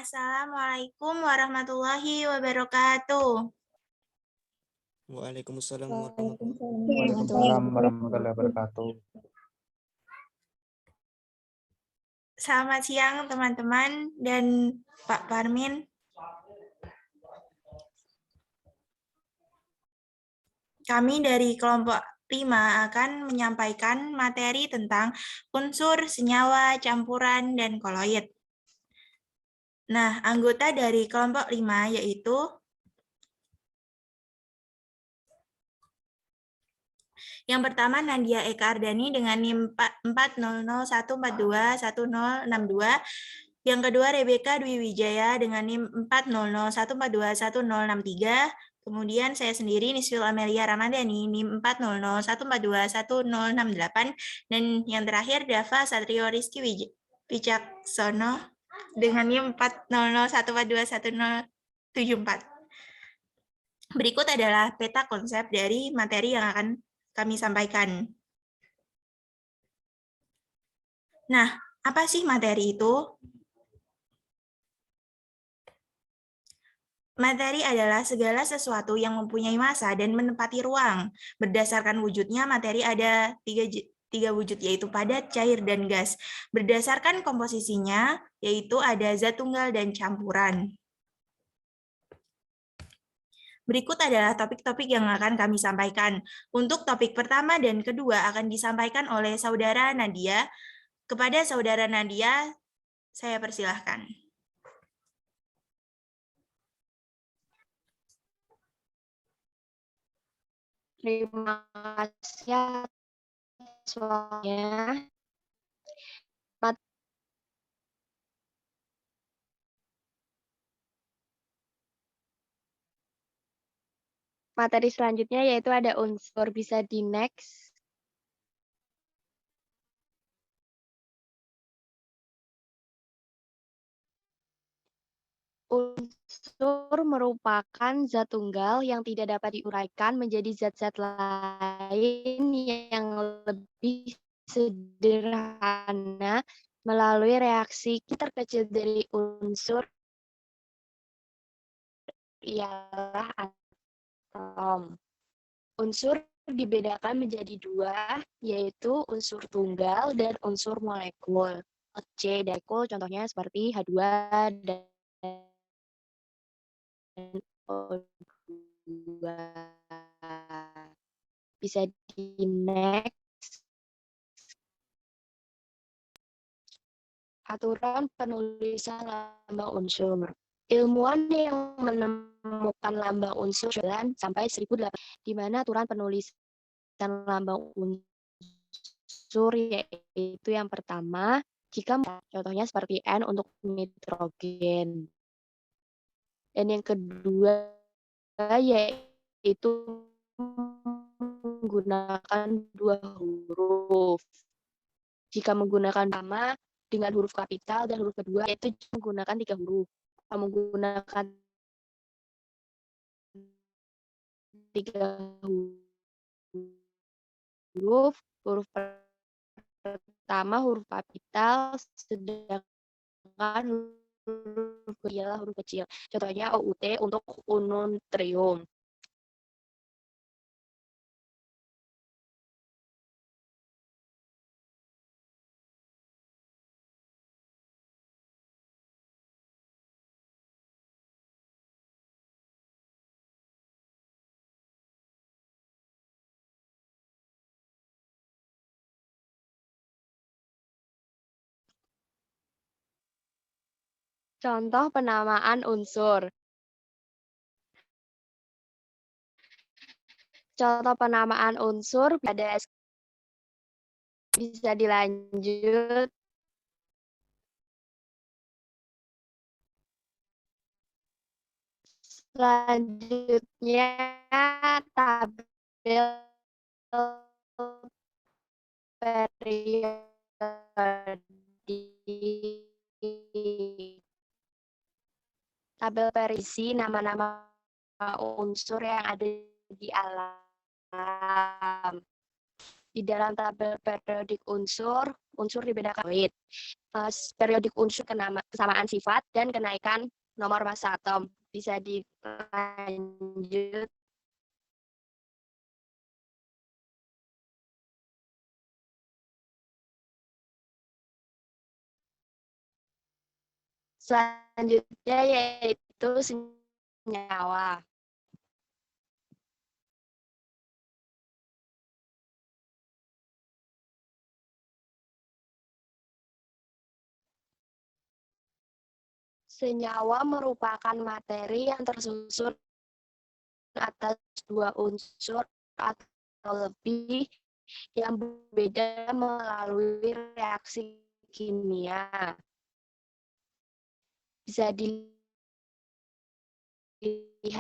Assalamualaikum warahmatullahi wabarakatuh. Waalaikumsalam warahmatullahi Waalaikumsalam warahmatullahi wabarakatuh. Selamat siang teman-teman dan Pak Parmin. Kami dari kelompok 5 akan menyampaikan materi tentang unsur, senyawa, campuran, dan koloid. Nah, anggota dari kelompok 5 yaitu yang pertama Nadia Eka Ardani dengan NIM 40014211062. Yang kedua Rebecca Dwi Wijaya dengan NIM 40014211063. Kemudian saya sendiri Nisfil Amelia Ramadhani NIM 40014211068. Dan yang terakhir Dava Satrio Rizky Wicaksono dengan NIM 40014211074. Berikut adalah peta konsep dari materi yang akan kami sampaikan. Nah, apa sih materi itu? Materi adalah segala sesuatu yang mempunyai massa dan menempati ruang. Berdasarkan wujudnya, materi ada tiga wujud, yaitu padat, cair, dan gas. Berdasarkan komposisinya, yaitu ada zat tunggal dan campuran. Berikut adalah topik-topik yang akan kami sampaikan. Untuk topik pertama dan kedua akan disampaikan oleh Saudara Nadia. Kepada Saudara Nadia, saya persilahkan. Terima kasih semuanya. Materi selanjutnya yaitu ada unsur, bisa di next. Unsur merupakan zat tunggal yang tidak dapat diuraikan menjadi zat-zat lain yang lebih sederhana melalui reaksi terkecil dari unsur ialah atom. Unsur dibedakan menjadi dua, yaitu unsur tunggal dan unsur molekul. C molekul contohnya seperti H2 dan O2. Bisa di next. Aturan penulisan lambang unsur. Ilmuwan yang menemukan lambang unsur 9 sampai 1008, di mana aturan penulisan lambang unsur yaitu yang pertama, jika contohnya seperti N untuk nitrogen. Dan yang kedua yaitu menggunakan dua huruf. Jika menggunakan pertama dengan huruf kapital dan huruf kedua yaitu menggunakan 3 huruf. Menggunakan 3 huruf, huruf pertama huruf kapital, sedangkan huruf kedua huruf kecil. Contohnya OUT untuk ununtrium. Contoh penamaan unsur. Contoh penamaan unsur ada bisa dilanjut. Selanjutnya tabel periodik. Tabel perisi nama-nama unsur yang ada di alam. Di dalam tabel periodik unsur unsur dibedakan periodik unsur kesamaan sifat dan kenaikan nomor massa atom. Bisa dilanjut. Selanjutnya yaitu senyawa. Senyawa merupakan materi yang tersusun atas dua unsur atau lebih yang berbeda melalui reaksi kimia. Bisa dilihat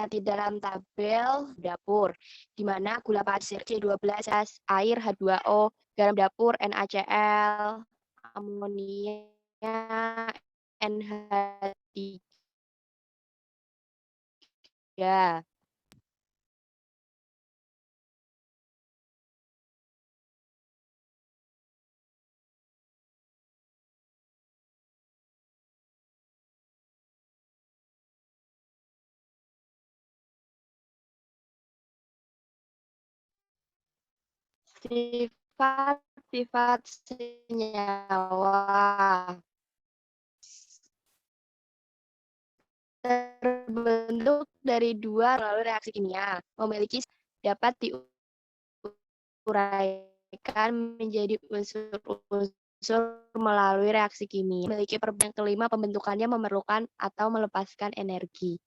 di dalam tabel dapur, di mana gula pasir C12, air H2O, garam dapur NaCl, amonia NH3. Sifat-sifat senyawa terbentuk dari dua melalui reaksi kimia, memiliki dapat diuraikan menjadi unsur-unsur melalui reaksi kimia. Memiliki yang kelima, pembentukannya memerlukan atau melepaskan energi.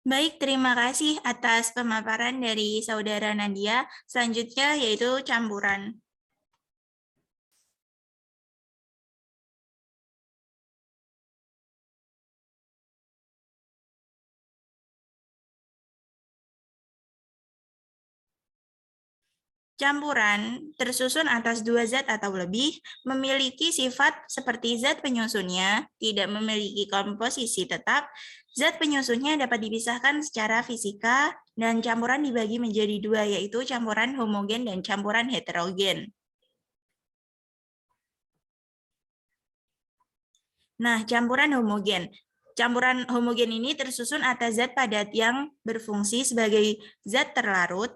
Baik, terima kasih atas pemaparan dari Saudara Nadia. Selanjutnya yaitu campuran. Campuran tersusun atas dua zat atau lebih, memiliki sifat seperti zat penyusunnya, tidak memiliki komposisi tetap, zat penyusunnya dapat dipisahkan secara fisika, dan campuran dibagi menjadi dua, yaitu campuran homogen dan campuran heterogen. Nah, campuran homogen. Campuran homogen ini tersusun atas zat padat yang berfungsi sebagai zat terlarut,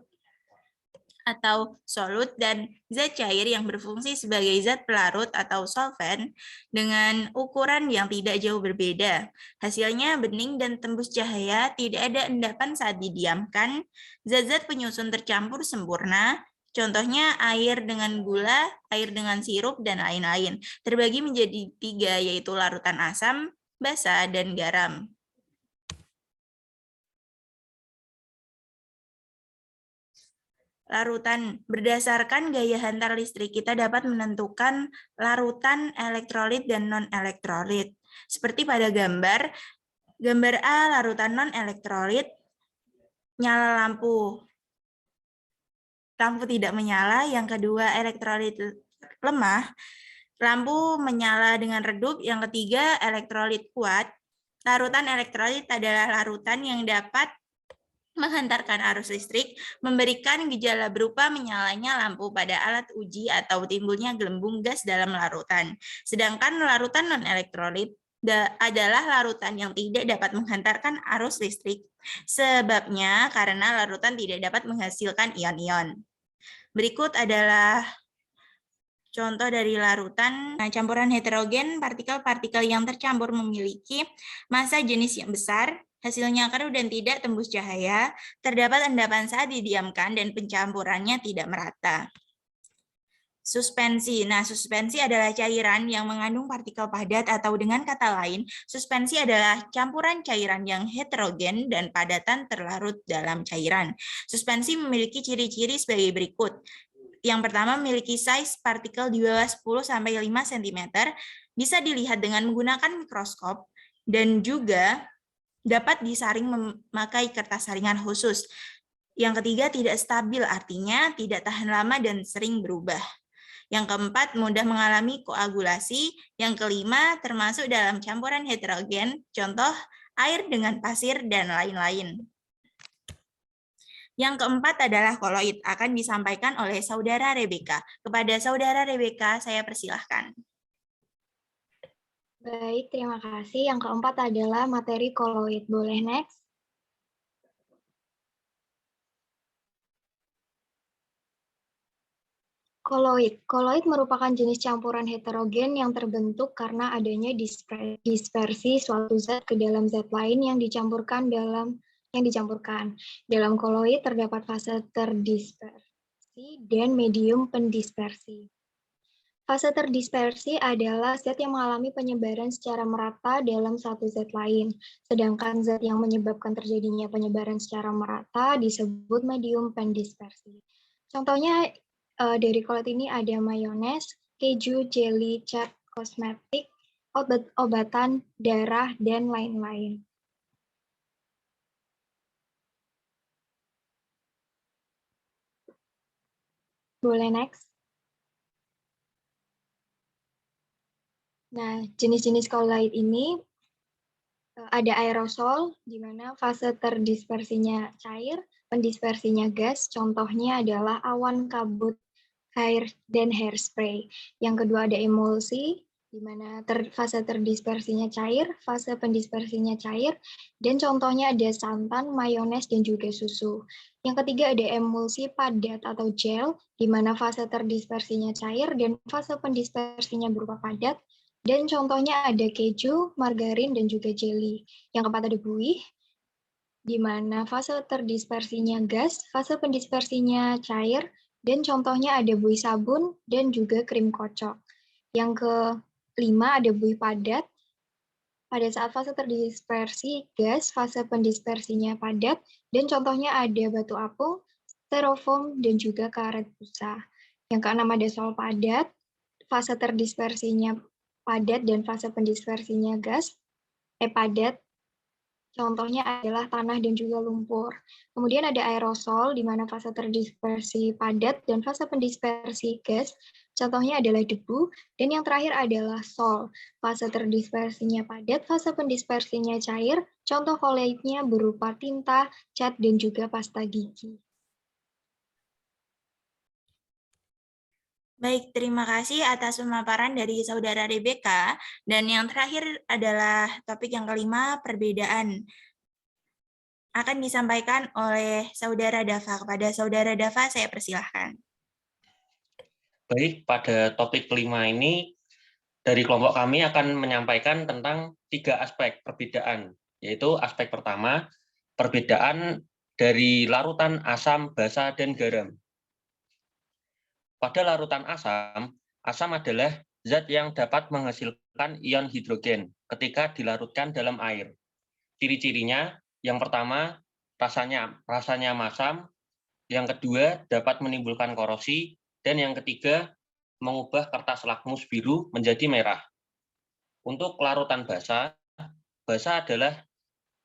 atau solut, dan zat cair yang berfungsi sebagai zat pelarut atau solvent dengan ukuran yang tidak jauh berbeda. Hasilnya bening dan tembus cahaya, tidak ada endapan saat didiamkan, zat-zat penyusun tercampur sempurna, contohnya air dengan gula, air dengan sirup, dan lain-lain. Terbagi menjadi tiga, yaitu larutan asam, basa, dan garam. Larutan. Berdasarkan gaya hantar listrik, kita dapat menentukan larutan elektrolit dan non-elektrolit. Seperti pada gambar A, larutan non-elektrolit, nyala lampu. Lampu tidak menyala. Yang kedua, elektrolit lemah, lampu menyala dengan redup. Yang ketiga, elektrolit kuat. Larutan elektrolit adalah larutan yang dapat menghantarkan arus listrik, memberikan gejala berupa menyalanya lampu pada alat uji atau timbulnya gelembung gas dalam larutan. Sedangkan larutan non-elektrolit adalah larutan yang tidak dapat menghantarkan arus listrik. Sebabnya karena larutan tidak dapat menghasilkan ion-ion. Berikut adalah contoh dari larutan. Nah, campuran heterogen, partikel-partikel yang tercampur memiliki massa jenis yang besar, hasilnya keruh dan tidak tembus cahaya, terdapat endapan saat didiamkan, dan pencampurannya tidak merata. Suspensi. Nah, suspensi adalah cairan yang mengandung partikel padat, atau dengan kata lain, suspensi adalah campuran cairan yang heterogen dan padatan terlarut dalam cairan. Suspensi memiliki ciri-ciri sebagai berikut. Yang pertama, memiliki size partikel di bawah 10-5 cm, bisa dilihat dengan menggunakan mikroskop, dan juga dapat disaring memakai kertas saringan khusus. Yang ketiga, tidak stabil, artinya tidak tahan lama dan sering berubah. Yang keempat, mudah mengalami koagulasi. Yang kelima, termasuk dalam campuran heterogen, contoh air dengan pasir, dan lain-lain. Yang keempat adalah koloid, akan disampaikan oleh Saudara Rebecca. Kepada Saudara Rebecca, saya persilahkan. Baik, terima kasih. Yang keempat adalah materi koloid. Boleh next? Koloid. Koloid merupakan jenis campuran heterogen yang terbentuk karena adanya dispersi suatu zat ke dalam zat lain yang dicampurkan. Dalam koloid terdapat fase terdispersi dan medium pendispersi. Fase terdispersi adalah zat yang mengalami penyebaran secara merata dalam satu zat lain, sedangkan zat yang menyebabkan terjadinya penyebaran secara merata disebut medium pendispersi. Contohnya dari koloid ini ada mayones, keju, jelly, cat, kosmetik, obat-obatan, darah, dan lain-lain. Boleh next? Nah, jenis-jenis koloid ini ada aerosol, di mana fase terdispersinya cair, pendispersinya gas. Contohnya adalah awan kabut, air, dan hairspray. Yang kedua ada emulsi, di mana fase terdispersinya cair, fase pendispersinya cair, dan contohnya ada santan, mayones, dan juga susu. Yang ketiga ada emulsi padat atau gel, di mana fase terdispersinya cair dan fase pendispersinya berupa padat, dan contohnya ada keju, margarin, dan juga jelly. Yang keempat ada buih, di mana fase terdispersinya gas, fase pendispersinya cair, dan contohnya ada buih sabun dan juga krim kocok. Yang kelima ada buih padat. Pada saat fase terdispersi gas, fase pendispersinya padat, dan contohnya ada batu apung, styrofoam, dan juga karet busa. Yang keenam ada sol padat, fase terdispersinya padat dan fase pendispersinya padat. Contohnya adalah tanah dan juga lumpur. Kemudian ada aerosol, di mana fase terdispersi padat dan fase pendispersi gas. Contohnya adalah debu. Dan yang terakhir adalah sol. Fase terdispersinya padat, fase pendispersinya cair. Contoh koloidnya berupa tinta, cat, dan juga pasta gigi. Baik, terima kasih atas pemaparan dari Saudara Rebecca. Dan yang terakhir adalah topik yang kelima, perbedaan. Akan disampaikan oleh Saudara Dava. Kepada Saudara Dava, saya persilahkan. Baik, pada topik kelima ini, dari kelompok kami akan menyampaikan tentang 3 aspek perbedaan, yaitu aspek pertama, perbedaan dari larutan asam, basa, dan garam. Pada larutan asam, asam adalah zat yang dapat menghasilkan ion hidrogen ketika dilarutkan dalam air. Ciri-cirinya, yang pertama, rasanya masam, yang kedua, dapat menimbulkan korosi, dan yang ketiga, mengubah kertas lakmus biru menjadi merah. Untuk larutan basa, basa adalah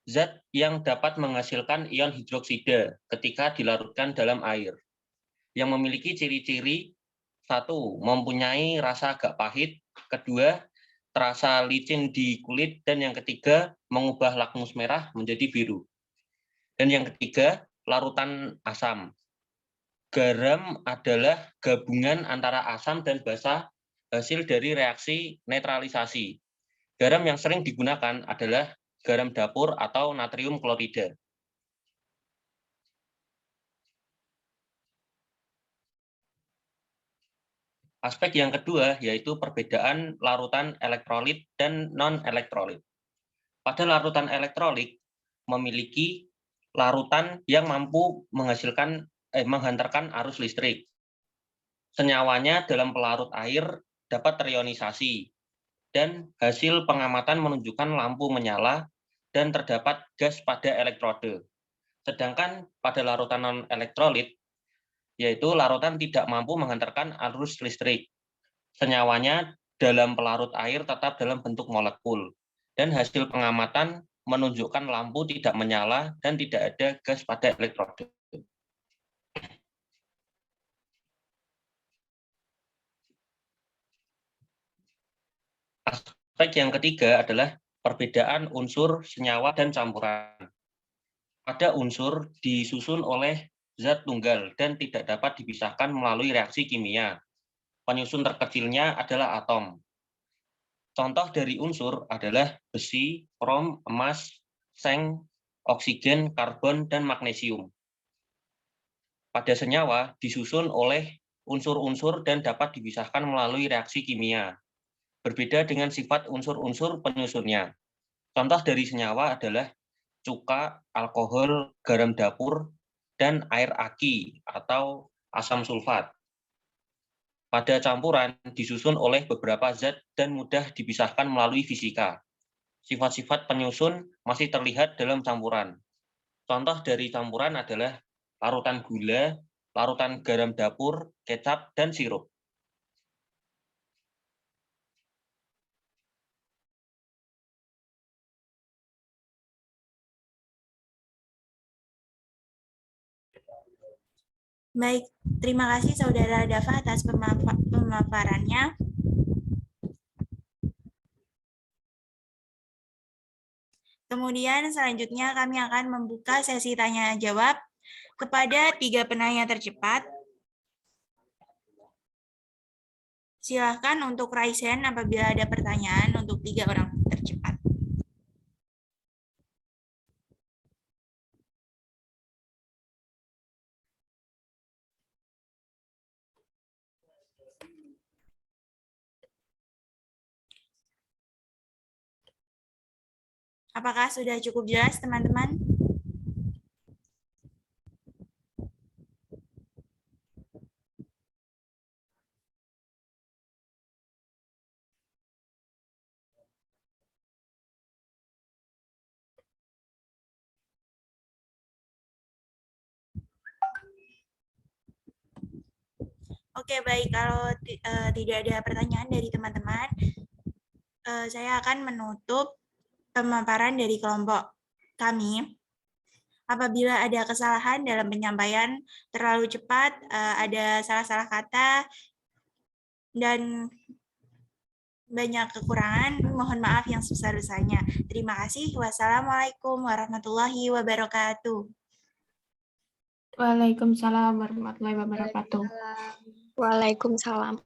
zat yang dapat menghasilkan ion hidroksida ketika dilarutkan dalam air, yang memiliki ciri-ciri: 1. Mempunyai rasa agak pahit, kedua, terasa licin di kulit, dan yang ketiga, mengubah lakmus merah menjadi biru. Dan yang ketiga, larutan asam. Garam adalah gabungan antara asam dan basa hasil dari reaksi netralisasi. Garam yang sering digunakan adalah garam dapur atau natrium klorida. Aspek yang kedua yaitu perbedaan larutan elektrolit dan non-elektrolit. Pada larutan elektrolit memiliki larutan yang mampu menghantarkan arus listrik. Senyawanya dalam pelarut air dapat terionisasi, dan hasil pengamatan menunjukkan lampu menyala dan terdapat gas pada elektrode. Sedangkan pada larutan non-elektrolit, yaitu larutan tidak mampu menghantarkan arus listrik. Senyawanya dalam pelarut air tetap dalam bentuk molekul, dan hasil pengamatan menunjukkan lampu tidak menyala dan tidak ada gas pada elektrode. Aspek yang ketiga adalah perbedaan unsur, senyawa, dan campuran. Pada unsur disusun oleh zat tunggal dan tidak dapat dipisahkan melalui reaksi kimia. Penyusun terkecilnya adalah atom. Contoh dari unsur adalah besi, krom, emas, seng, oksigen, karbon, dan magnesium. Pada senyawa disusun oleh unsur-unsur dan dapat dipisahkan melalui reaksi kimia. Berbeda dengan sifat unsur-unsur penyusunnya. Contoh dari senyawa adalah cuka, alkohol, garam dapur, dan air aki atau asam sulfat. Pada campuran disusun oleh beberapa zat dan mudah dipisahkan melalui fisika. Sifat-sifat penyusun masih terlihat dalam campuran. Contoh dari campuran adalah larutan gula, larutan garam dapur, kecap, dan sirup. Baik, terima kasih Saudara Dafa atas pemaparannya. Kemudian selanjutnya kami akan membuka sesi tanya jawab kepada 3 penanya tercepat. Silakan untuk raise hand apabila ada pertanyaan untuk 3 orang tercepat. Apakah sudah cukup jelas, teman-teman? Oke, baik. Kalau tidak ada pertanyaan dari teman-teman, saya akan menutup pemaparan dari kelompok kami. Apabila ada kesalahan dalam penyampaian terlalu cepat, ada salah-salah kata, dan banyak kekurangan, mohon maaf yang sebesar-besarnya. Terima kasih. Wassalamualaikum warahmatullahi wabarakatuh. Waalaikumsalam warahmatullahi wabarakatuh. Waalaikumsalam.